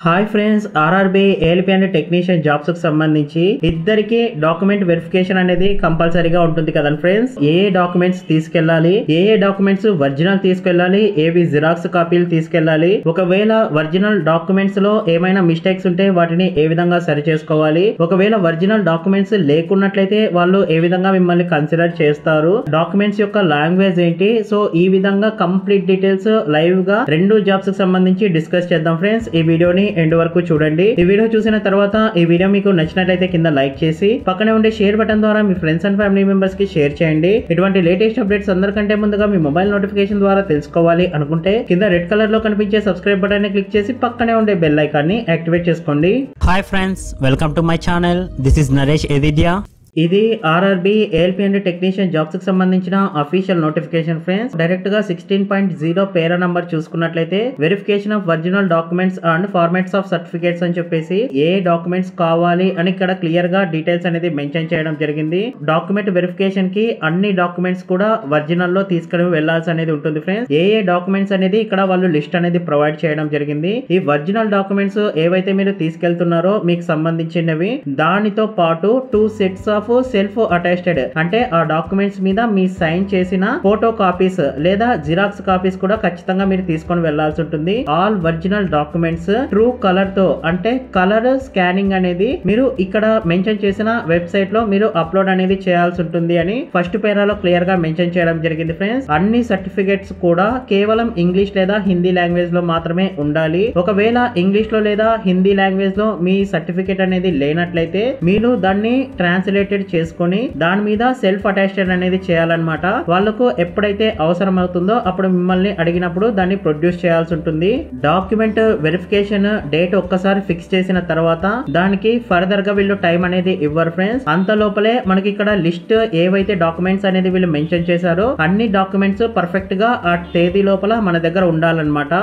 Hi friends, RRB ALP and technician jobs కు సంబంధించి ఇద్దరికి డాక్యుమెంట్ వెరిఫికేషన్ అనేది కంపల్సరీగా ఉంటుంది కదా ఫ్రెండ్స్. ఏ డాక్యుమెంట్స్ తీసుకెళ్లాలి, ఏ డాక్యుమెంట్స్ ఒరిజినల్ తీసుకెళ్లాలి, ఏవి జిరాక్స్ కాపీలు తీసుకెళ్లాలి, ఒకవేళ ఒరిజినల్ డాక్యుమెంట్స్ లో ఏమైనా మిస్టేక్స్ ఉంటే వాటిని ఏ విధంగా సరి చేసుకోవాలి, ఒకవేళ ఒరిజినల్ డాక్యుమెంట్స్ లేకున్నట్లయితే వాళ్ళు ఏ విధంగా మిమ్మల్ని కన్సిడర్ చేస్తారు, డాక్యుమెంట్స్ యొక్క లాంగ్వేజ్ ఏంటి. సో ఈ విధంగా కంప్లీట్ డీటెయిల్స్ లైవ్ గా రెండు జాబ్స్ కు సంబంధించి డిస్కస్ చేద్దాం ఫ్రెండ్స్. ఈ వీడియోని ఎండ్ వరకు చూడండి. ఈ వీడియో చూసిన తర్వాత ఈ వీడియో మీకు నచ్చినట్లయితే కింద లైక్ చేసి పక్కనే ఉండే షేర్ బటన్ ద్వారా మీ ఫ్రెండ్స్ అండ్ ఫ్యామిలీ మెంబర్స్ కి షేర్ చేయండి. ఇటువంటి లేటెస్ట్ అప్డేట్స్ అందరికంటే ముందుగా మీ మొబైల్ నోటిఫికేషన్ ద్వారా తెలుసుకోవాలి అనుకుంటే కింద రెడ్ కలర్ లో కనిపించే సబ్స్క్రైబ్ బటన్ ని క్లిక్ చేసి పక్కనే ఉండే బెల్ ఐకాన్ ని యాక్టివేట్ చేసుకోండి. Hi friends, welcome to my channel. This is Naresh ఎదిద్యా. ఇది RRB ALP and technician jobs కి సంబంధించిన అఫీషియల్ నోటిఫికేషన్ ఫ్రెండ్స్. డైరెక్ట్ గా 16.0 పేరా నంబర్ చూసుకున్నట్లయితే verification of original documents and formats of certificates అని చెప్పేసి ఏ డాక్యుమెంట్స్ కావాలి అని ఇక్కడ క్లియర్ గా డీటెయిల్స్ అనేది మెన్షన్ చేయడం జరిగింది. డాక్యుమెంట్ వెరిఫికేషన్ కి అన్ని డాక్యుమెంట్స్ కూడా ఒరిజినల్ లో తీసుకుని వెళ్లాల్సి అనేది ఉంటుంది ఫ్రెండ్స్. ఏ డాక్యుమెంట్స్ అనేది ఇక్కడ వాళ్ళు లిస్ట్ అనేది ప్రొవైడ్ చేయడం జరిగింది. ఈ ఒరిజినల్ డాక్యుమెంట్స్ ఏవైతే మీరు తీసుకెళ్తున్నారో మీకు సంబంధించినవి, దానితో పాటు 2 సెట్స్ ఆఫ్ సెల్ఫ్ అటెస్టెడ్ అంటే ఆ డాక్యుమెంట్స్ మీద మీ సైన్ చేసిన ఫోటో కాపీస్ లేదా జిరాక్స్ కాపీస్ కూడా ఖచ్చితంగా మీరు తీసుకొని వెళ్లాల్సి ఉంటుంది. All original documents true colour తో అంటే కలర్ స్కానింగ్ అనేది మీరు ఇక్కడ మెన్షన్ చేసిన వెబ్సైట్ లో మీరు అప్లోడ్ అనేది చేయాల్సి ఉంటుంది అని ఫస్ట్ పేరాలో క్లియర్ గా మెన్షన్ చేయడం జరిగింది ఫ్రెండ్స్. అన్ని సర్టిఫికేట్స్ కూడా కేవలం ఇంగ్లీష్ లేదా హిందీ లాంగ్వేజ్ లో మాత్రమే ఉండాలి. ఒకవేళ ఇంగ్లీష్ లో లేదా హిందీ లాంగ్వేజ్ లో మీ సర్టిఫికేట్ అనేది లేనట్లయితే మీరు దాన్ని ట్రాన్స్లేటెడ్ చేసుకొని దాని మీద సెల్ఫ్ అటెస్టెడ్ అనేది చేయాలన్నమాట. వాళ్ళకు ఎప్పుడైతే అవసరం అవుతుందో అప్పుడు మిమ్మల్ని అడిగినప్పుడు దాన్ని ప్రొడ్యూస్ చేయాల్సి ఉంటుంది. డాక్యుమెంట్ వెరిఫికేషన్ డేట్ ఒక్కసారి ఫిక్స్ చేసిన తర్వాత దానికి ఫర్దర్ గా వీళ్ళు టైం అనేది ఇవ్వరు ఫ్రెండ్స్. అంత లోపలే మనకి ఇక్కడ లిస్ట్ ఏవైతే డాక్యుమెంట్స్ అనేది వీళ్ళు మెన్షన్ చేశారో అన్ని డాక్యుమెంట్స్ పర్ఫెక్ట్ గా ఆ తేదీ లోపల మన దగ్గర ఉండాలన్నమాట.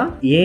ఏ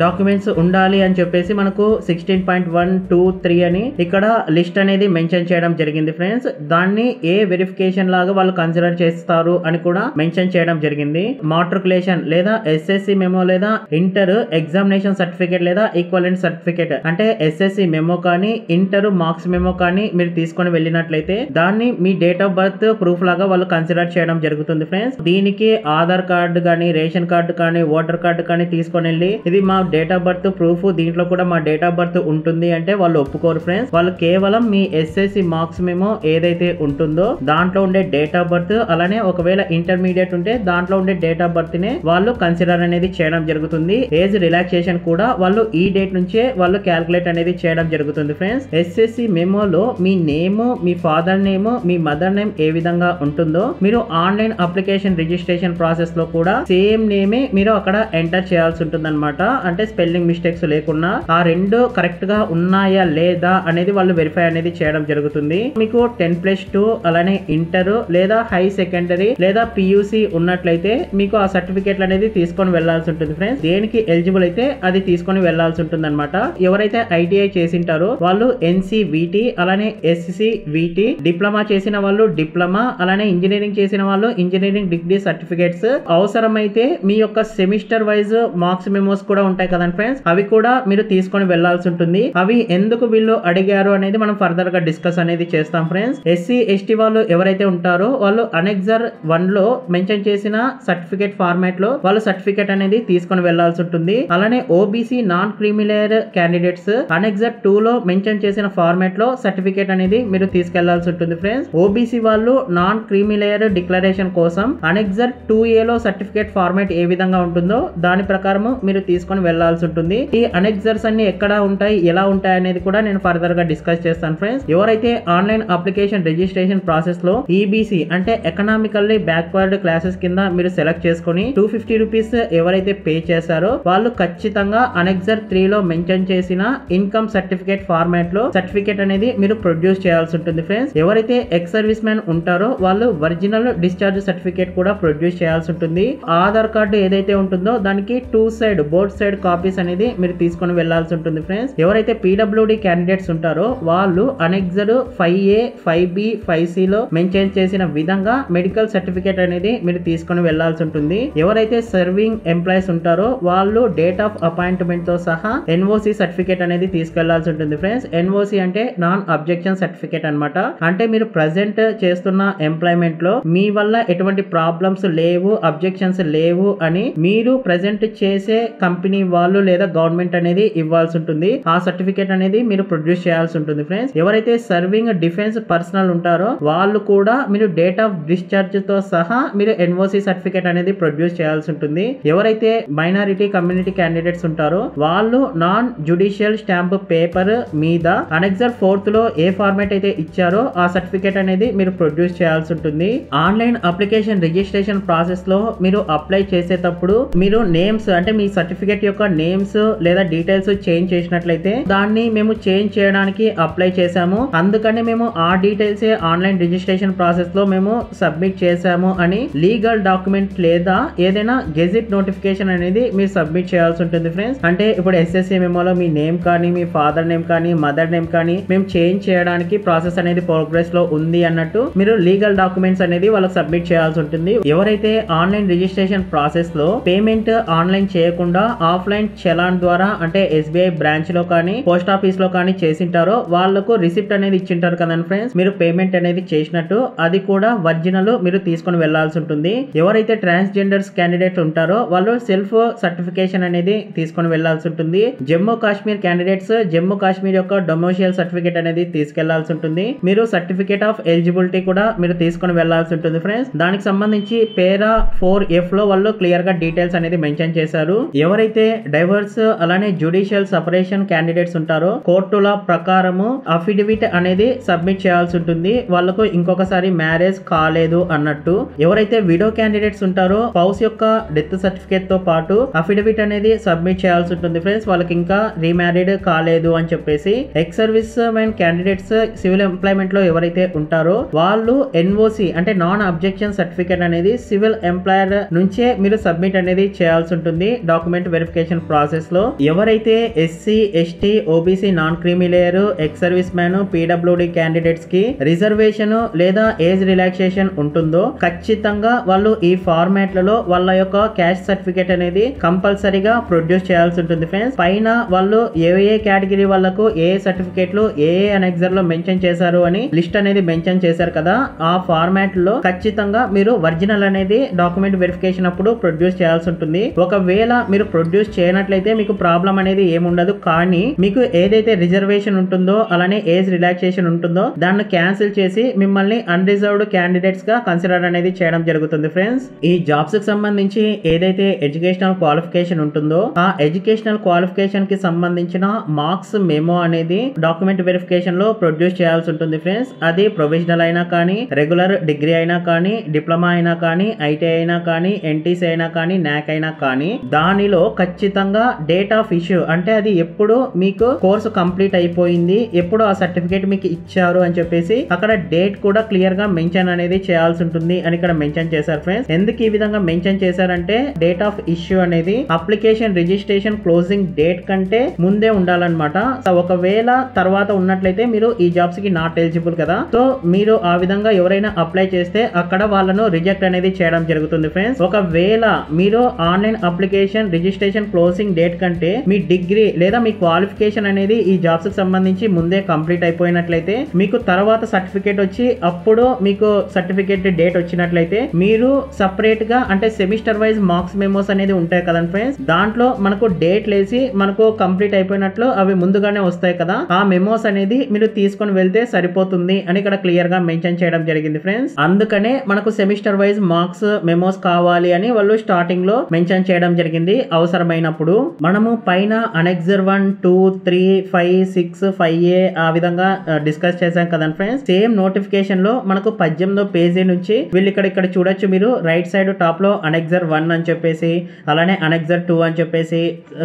డాక్యుమెంట్స్ ఉండాలి అని చెప్పేసి మనకు 16.123 అని ఇక్కడ లిస్ట్ అనేది మెన్షన్ చేయడం జరిగింది ఫ్రెండ్స్. దాన్ని ఏ వెరిఫికేషన్ లాగా వాళ్ళు కన్సిడర్ చేస్తారు అని కూడా మెన్షన్ చేయడం జరిగింది. మాట్రికులేషన్ లేదా ఎస్ఎస్సి మెమో లేదా ఇంటర్ ఎగ్జామినేషన్ సర్టిఫికేట్ లేదా ఈక్వలెంట్ సర్టిఫికేట్ అంటే ఎస్ఎస్సి మెమో కానీ ఇంటర్ మార్క్స్ మెమో కానీ మీరు తీసుకొని వెళ్ళినట్లయితే దాన్ని మీ డేట్ ఆఫ్ బర్త్ ప్రూఫ్ లాగా వాళ్ళు కన్సిడర్ చేయడం జరుగుతుంది ఫ్రెండ్స్. దీనికి ఆధార్ కార్డు కానీ రేషన్ కార్డు కానీ ఓటర్ కార్డు కానీ తీసుకొని వెళ్ళి ఇది మా డేట్ ఆఫ్ బర్త్ ప్రూఫ్, దీంట్లో కూడా మా డేట్ ఆఫ్ బర్త్ ఉంటుంది అంటే వాళ్ళు ఒప్పుకోరు ఫ్రెండ్స్. వాళ్ళు కేవలం మీ ఎస్ఎస్సి మార్క్స్ మెమో ఏదైతే ఉంటుందో దాంట్లో ఉండే డేట్ ఆఫ్ బర్త్, అలానే ఒకవేళ ఇంటర్మీడియట్ ఉంటే దాంట్లో ఉండే డేట్ ఆఫ్ బర్త్ నే వాళ్ళు కన్సిడర్ అనేది చేయడం జరుగుతుంది. ఏజ్ రిలాక్సేషన్ కూడా వాళ్ళు ఈ డేట్ నుంచే వాళ్ళు క్యాల్కులేట్ అనేది చేయడం జరుగుతుంది ఫ్రెండ్స్. ఎస్ఎస్సి మెమోలో మీ నేమ్, మీ ఫాదర్ నేమ్, మీ మదర్ నేమ్ ఏ విధంగా ఉంటుందో మీరు ఆన్లైన్ అప్లికేషన్ రిజిస్ట్రేషన్ ప్రాసెస్ లో కూడా సేమ్ నేమే మీరు అక్కడ ఎంటర్ చేయాల్సి ఉంటుంది అనమాట. అంటే స్పెల్లింగ్ మిస్టేక్స్ లేకుండా ఆ రెండు కరెక్ట్ గా ఉన్నాయా లేదా అనేది వాళ్ళు వెరిఫై అనేది చేయడం జరుగుతుంది. మీకు 10+2 అలానే ఇంటర్ లేదా హై సెకండరీ లేదా పియూసి ఉన్నట్లయితే మీకు ఆ సర్టిఫికేట్లు అనేది తీసుకొని వెళ్లాల్సి ఉంటుంది ఫ్రెండ్స్. దేనికి ఎలిజిబుల్ అయితే అది తీసుకొని వెళ్లాల్సి ఉంటుంది అనమాట. ఎవరైతే ఐటీఐ చేసింటారో వాళ్ళు NCVT అలానే SCVT, డిప్లొమా చేసిన వాళ్ళు డిప్లొమా, అలానే ఇంజనీరింగ్ చేసిన వాళ్ళు ఇంజనీరింగ్ డిగ్రీ సర్టిఫికేట్స్, అవసరమైతే మీ యొక్క సెమిస్టర్ వైజ్ మార్క్స్ మెమోస్ కూడా ఉంటాయి కదండి ఫ్రెండ్స్, అవి కూడా మీరు తీసుకొని వెళ్లాల్సి ఉంటుంది. అవి ఎందుకు వీళ్ళు అడిగారు అనేది మనం ఫర్దర్ గా డిస్కస్ అనేది చేస్తాం ఫ్రెండ్స్. SC ST వాళ్ళు ఎవరైతే ఉంటారో వాళ్ళు అనెక్సర్ 1 లో మెన్షన్ చేసిన సర్టిఫికేట్ ఫార్మాట్ లో వాళ్ళు సర్టిఫికేట్ అనేది తీసుకొని వెళ్లాల్సి ఉంటుంది. అలానే OBC non creamy layer candidates annexure 2 లో మెన్షన్ చేసిన ఫార్మాట్ లో సర్టిఫికేట్ అనేది మీరు తీసుకెళ్లాల్సి ఉంటుంది ఫ్రెండ్స్. OBC వాళ్ళు నాన్ క్రీమిలేయర్ డిక్లరేషన్ కోసం అనెక్సర్ 2A లో సర్టిఫికేట్ ఫార్మాట్ ఏ విధంగా ఉంటుందో దాని ప్రకారం మీరు తీసుకొని వెళ్లాల్సి ఉంటుంది. ఈ అనెక్సర్స్ అన్ని ఎక్కడ ఉంటాయి, ఎలా ఉంటాయి అనేది కూడా నేను ఫర్దర్ గా డిస్కస్ చేస్తాను ఫ్రెండ్స్. ఎవరైతే ఆన్లైన్ అప్లికేషన్ రిజిస్ట్రేషన్ ప్రాసెస్ లో EBC అంటే ఎకనామికల్లీ బ్యాక్వర్డ్ క్లాసెస్ కింద మీరు సెలెక్ట్ చేసుకుని 250 రూపీస్ ఎవరైతే పే చేశారో వాళ్ళు ఖచ్చితంగా అనెక్సర్ 3 లో మెన్షన్ చేసిన ఇన్కమ్ సర్టిఫికేట్ ఫార్మాట్ లో సర్టిఫికేట్ అనేది మీరు ప్రొడ్యూస్ చేయాల్సి ఉంటుంది ఫ్రెండ్స్. ఎవరైతే ఎక్స్ సర్వీస్ మ్యాన్ ఉంటారో వాళ్ళు ఒరిజినల్ డిశ్చార్జ్ సర్టిఫికేట్ కూడా ప్రొడ్యూస్ చేయాల్సి ఉంటుంది. ఆధార్ కార్డు ఏదైతే ఉంటుందో దానికి 2 సైడ్ బోత్ సైడ్ కాపీస్ అనేది మీరు తీసుకొని వెళ్లాల్సి ఉంటుంది ఫ్రెండ్స్. ఎవరైతే PWD క్యాండిడేట్స్ ఉంటారో వాళ్ళు అనెక్సర్ 5A 5B 5C లో మెన్షన్ చేసిన విధంగా మెడికల్ సర్టిఫికేట్ అనేది మీరు తీసుకొని వెళ్లాల్సి ఉంటుంది. ఎవరైతే సర్వింగ్ ఎంప్లాయీస్ ఉంటారో వాళ్ళు డేట్ ఆఫ్ అపాయింట్మెంట్ తో సహా NOC సర్టిఫికేట్ అనేది తీసుకెళ్లాల్సి ఉంటుంది ఫ్రెండ్స్. NOC అంటే నాన్ అబ్జెక్షన్ సర్టిఫికేట్ అన్నమాట. అంటే మీరు ప్రజెంట్ చేస్తున్న ఎంప్లాయ్మెంట్ లో మీ వల్ల ఎటువంటి ప్రాబ్లమ్స్ లేవు, అబ్జెక్షన్స్ లేవు అని మీరు ప్రజెంట్ చేసే కంపెనీ వాళ్ళు లేదా గవర్నమెంట్ అనేది ఇవ్వాల్సి ఉంటుంది. ఆ సర్టిఫికేట్ అనేది మీరు ప్రొడ్యూస్ చేయాల్సి ఉంటుంది ఫ్రెండ్స్. ఎవరైతే సర్వింగ్ డిఫెన్స్ పర్సనల్ ఉంటారో వాళ్ళు కూడా మీరు డేట్ ఆఫ్ డిశ్చార్జ్ తో సహా మీరు NOC సర్టిఫికేట్ అనేది ప్రొడ్యూస్ చేయాల్సి ఉంటుంది. ఎవరైతే మైనారిటీ కమ్యూనిటీ క్యాండిడేట్స్ ఉంటారో వాళ్ళు నాన్ జ్యుడిషియల్ స్టాంప్ పేపర్ మీద అనెక్సర్ 4th లో ఏ ఫార్మాట్ అయితే ఇచ్చారో ఆ సర్టిఫికేట్ అనేది మీరు ప్రొడ్యూస్ చేయాల్సి ఉంటుంది. ఆన్లైన్ అప్లికేషన్ రిజిస్ట్రేషన్ ప్రాసెస్ లో మీరు అప్లై చేసేటప్పుడు మీరు నేమ్స్ అంటే మీ సర్టిఫికేట్ యొక్క నేమ్స్ లేదా డీటెయిల్స్ చేంజ్ చేసినట్లయితే దాన్ని మేము చేంజ్ చేయడానికి అప్లై చేశాము, అందుకని మేము ఆ డీటెయిల్స్ ఆన్లైన్ రిజిస్ట్రేషన్ ప్రాసెస్ లో మేము సబ్మిట్ చేశాము అని లీగల్ డాక్యుమెంట్ లేదా ఏదైనా గెజిట్ నోటిఫికేషన్ అనేది మీరు సబ్మిట్ చేయాల్సి ఉంటుంది ఫ్రెండ్స్. అంటే ఇప్పుడు SSC మెమోలో మీ నేమ్ కానీ మీ ఫాదర్ నేమ్ కానీ మదర్ నేమ్ కానీ మేము చేంజ్ చేయడానికి ప్రాసెస్ అనేది ప్రోగ్రెస్ లో ఉంది అన్నట్టు మీరు లీగల్ డాక్యుమెంట్స్ అనేది వాళ్ళకి సబ్మిట్ చేయాల్సి ఉంటుంది. ఎవరైతే ఆన్లైన్ రిజిస్ట్రేషన్ ప్రాసెస్ లో పేమెంట్ ఆన్లైన్ చేయకుండా ఆఫ్లైన్ చలాన్ ద్వారా అంటే SBI బ్రాంచ్ లో కానీ పోస్ట్ ఆఫీస్ లో కానీ చేసింటారో వాళ్ళకు రిసిప్ట్ అనేది ఇచ్చింటారు కదండి ఫ్రెండ్స్. మీరు పేమెంట్ అనేది చేసినట్టు అది కూడా ఒరిజినల్ మీరు తీసుకొని వెళ్లాల్సి ఉంటుంది. ఎవరైతే ట్రాన్స్జెండర్స్ క్యాండిడేట్స్ ఉంటారో వాళ్ళు సెల్ఫ్ సర్టిఫికేషన్ అనేది తీసుకొని వెళ్లాల్సి ఉంటుంది. జమ్మూ కాశ్మీర్ క్యాండిడేట్స్ జమ్మూ కాశ్మీర్ యొక్క డొమిసైల్ సర్టిఫికేట్ అనేది తీసుకెళ్లాల్సి ఉంటుంది. మీరు సర్టిఫికేట్ ఆఫ్ ఎలిజిబిలిటీ కూడా మీరు తీసుకొని వెళ్లాల్సి ఉంటుంది ఫ్రెండ్స్. దానికి సంబంధించి పేరా 4F లో వాళ్ళు క్లియర్ గా డీటెయిల్స్ అనేది మెన్షన్ చేశారు. ఎవరైతే డైవర్స్ అలానే జ్యుడిషియల్ సపరేషన్ క్యాండిడేట్స్ ఉంటారో కోర్టుల ప్రకారము అఫిడవిట్ అనేది సబ్మిట్ చేయాల్సి ఉంటుంది. వాళ్ళకు ఇంకొకసారి మ్యారేజ్ కాలేదు అన్నట్టు. ఎవరైతే విడో క్యాండిడేట్స్ ఉంటారో స్పౌస్ యొక్క డెత్ సర్టిఫికేట్ తో పాటు అఫిడవిట్ అనేది సబ్మిట్ చేయాల్సి ఉంటుంది ఫ్రెండ్స్. వాళ్ళకి ఇంకా రీమ్యారీడ్ కాలేదు అని చెప్పేసి. Ex service men candidates civil employment లో ఎవరైతే ఉంటారో వాళ్ళు NOC అంటే నాన్ అబ్జెక్షన్ సర్టిఫికేట్ అనేది సివిల్ ఎంప్లాయర్ నుంచే మీరు సబ్మిట్ అనేది చేయాల్సి ఉంటుంది డాక్యుమెంట్ వెరిఫికేషన్ ప్రాసెస్ లో. ఎవరైతే SC ST OBC non creamy layer ex service man PWD candidates కి రిజర్వేషన్ లేదా ఏజ్ రిలాక్సేషన్ ఉంటుందో ఖచ్చితంగా వాళ్ళు ఈ ఫార్మాట్లలో వాళ్ళ యొక్క క్యాస్ట్ సర్టిఫికేట్ అనేది కంపల్సరీగా ప్రొడ్యూస్ చేయాల్సి ఉంటుంది ఫ్రెండ్స్. పైన వాళ్ళు ఏ కేటగిరీ వాళ్ళకు ఏ సర్టిఫికేట్లు ఏ అనెక్సర్ లో మెన్షన్ చేశారు అని లిస్ట్ అనేది మెన్షన్ చేశారు కదా, ఆ ఫార్మాట్ లో ఖచ్చితంగా మీరు ఒరిజినల్ అనేది డాక్యుమెంట్ వెరిఫికేషన్ అప్పుడు ప్రొడ్యూస్ చేయాల్సి ఉంటుంది. ఒకవేళ మీరు ప్రొడ్యూస్ చేయనట్లయితే మీకు ప్రాబ్లం అనేది ఏముండదు. కానీ మీకు ఏదైతే రిజర్వేషన్ ఉంటుందో అలానే ఏజ్ రిలాక్సేషన్ ఉంటుందో దాన్ని క్యాన్సిల్ చేసి మిమ్మల్ని అన్రిజర్వ్డ్ క్యాండిడేట్స్ గా కన్సిడర్ అనేది చేయడం జరుగుతుంది ఫ్రెండ్స్. ఈ జాబ్స్ కి సంబంధించి ఏదైతే ఎడ్యుకేషనల్ క్వాలిఫికేషన్ ఉంటుందో ఆ ఎడ్యుకేషనల్ క్వాలిఫికేషన్ కి సంబంధించిన మార్క్స్ మెమో అనేది డాక్యుమెంట్ వెరిఫికేషన్ లో ప్రొడ్యూస్ చేయాల్సి ఉంటుంది ఫ్రెండ్స్. అది ప్రొవిజనల్ అయినా కానీ రెగ్యులర్ డిగ్రీ అయినా కానీ డిప్లొమా అయినా కానీ ITI అయినా కానీ NTC అయినా కానీ NAC అయినా కానీ దానిలో ఖచ్చితంగా డేట్ ఆఫ్ ఇష్యూ అంటే అది ఎప్పుడు మీకు కోర్సు కంప్లీట్ అయిపోయింది, ఎప్పుడు ఆ సర్టిఫికేట్ మీకు ఇచ్చారు అని చెప్పేసి అక్కడ డేట్ కూడా క్లియర్ గా మెన్షన్ అనేది చేయాల్సి ఉంటుంది అని ఇక్కడ మెన్షన్ చేశారు ఫ్రెండ్స్. ఎందుకు ఈ విధంగా మెన్షన్ చేశారంటే డేట్ ఆఫ్ ఇష్యూ అనేది అప్లికేషన్ రిజిస్ట్రేషన్ క్లోజింగ్ డేట్ కంటే ముందే ఉండాలన్నమాట. ఒకవేళ తర్వాత ఉన్నట్లయితే మీరు ఈ జాబ్స్ కి నాట్ ఎలిజిబుల్ కదా. సో మీరు ఆ విధంగా ఎవరైనా అప్లై చేస్తే అక్కడ వాళ్ళను రిజెక్ట్ అనేది చేయడం జరుగుతుంది ఫ్రెండ్స్. ఒకవేళ మీరు online application registration closing date కంటే మీ డిగ్రీ లేదా మీ క్వాలిఫికేషన్ అనేది ఈ జాబ్స్ కి సంబంధించి ముందే కంప్లీట్ అయిపోయినట్లయితే మీకు తర్వాత సర్టిఫికేట్ వచ్చి అప్పుడు మీకు సర్టిఫికేట్ డేట్ వచ్చినట్లయితే మీరు సపరేట్ గా అంటే సెమిస్టర్ వైజ్ మార్క్స్ మెమోస్ అనేది ఉంటాయి కదండి ఫ్రెండ్స్. దాంట్లో మనకు డేట్ లేసి మనకు కంప్లీట్ అయిపోయినట్లు అవి ముందుగానే వస్తాయి కదా, ఆ మెమోస్ అనేది మీరు తీసుకొని వెళ్తే సరిపోతుంది అని ఇక్కడ క్లియర్ గా మెన్షన్ చేయడం జరిగింది ఫ్రెండ్స్. అందుకనే మనకు సెమిస్టర్ వైజ్ మార్క్స్ మెమోస్ కావాలి అని వాళ్ళు స్టార్టింగ్ లో మెన్షన్ చేయడం జరిగింది. అవసరమైనప్పుడు మనము పైన అనెక్సర్ 1, 2, 3, 5, 6, 5A ఆ విధంగా డిస్కస్ చేశాం కదండి ఫ్రెండ్స్. సేమ్ నోటిఫికేషన్ లో మనకు 18వ పేజీ నుంచి వీళ్ళు ఇక్కడ చూడొచ్చు మీరు రైట్ సైడ్ టాప్ లో అనెక్సర్ 1 అని చెప్పేసి అలానే అనెక్సర్ 2 అని చెప్పేసి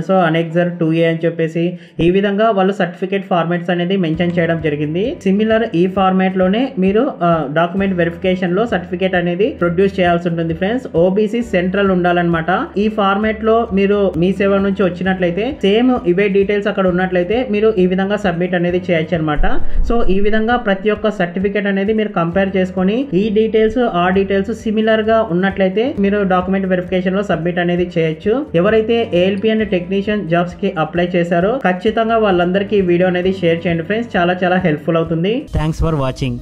సో అనెక్సర్ 2A అని చెప్పేసి ఈ విధంగా వాళ్ళు సర్టిఫికేట్ ఫార్మాట్స్ అనేది మెన్షన్ చేయడం జరిగింది. సిమిలర్ ఈ ఫార్మాట్ లోనే మీరు డాక్యుమెంట్ వెరిఫికేషన్ లో సర్టిఫికేట్ అనేది ప్రొడ్యూస్ చేయాల్సి ఉంటుంది ఫ్రెండ్స్. OBC సెంట్రల్ ఉండాలన్నమాట. ఈ ఫార్మాట్ లో మీరు మీ సేవ నుంచి వచ్చినట్లయితే సేమ్ ఇవే డీటెయిల్స్ అక్కడ ఉన్నట్లయితే మీరు ఈ విధంగా సబ్మిట్ అనేది చేయొచ్చు అనమాట. సో ఈ విధంగా ప్రతి ప్రతి ఒక్క సర్టిఫికేట్ అనేది మీరు కంపేర్ చేసుకొని ఈ డీటెయిల్స్ ఆ డీటెయిల్స్ సిమిలర్ గా ఉన్నట్లయితే మీరు డాక్యుమెంట్ వెరిఫికేషన్ లో సబ్మిట్ అనేది చేయొచ్చు. ఎవరైతే ఏఎల్పి అండ్ టెక్నీషియన్ జాబ్స్ కి అప్లై చేశారో ఖచ్చితంగా వాళ్ళందరికీ ఈ వీడియో అనేది షేర్ చేయండి ఫ్రెండ్స్. చాలా హెల్ప్ఫుల్ అవుతుంది. Thanks for watching.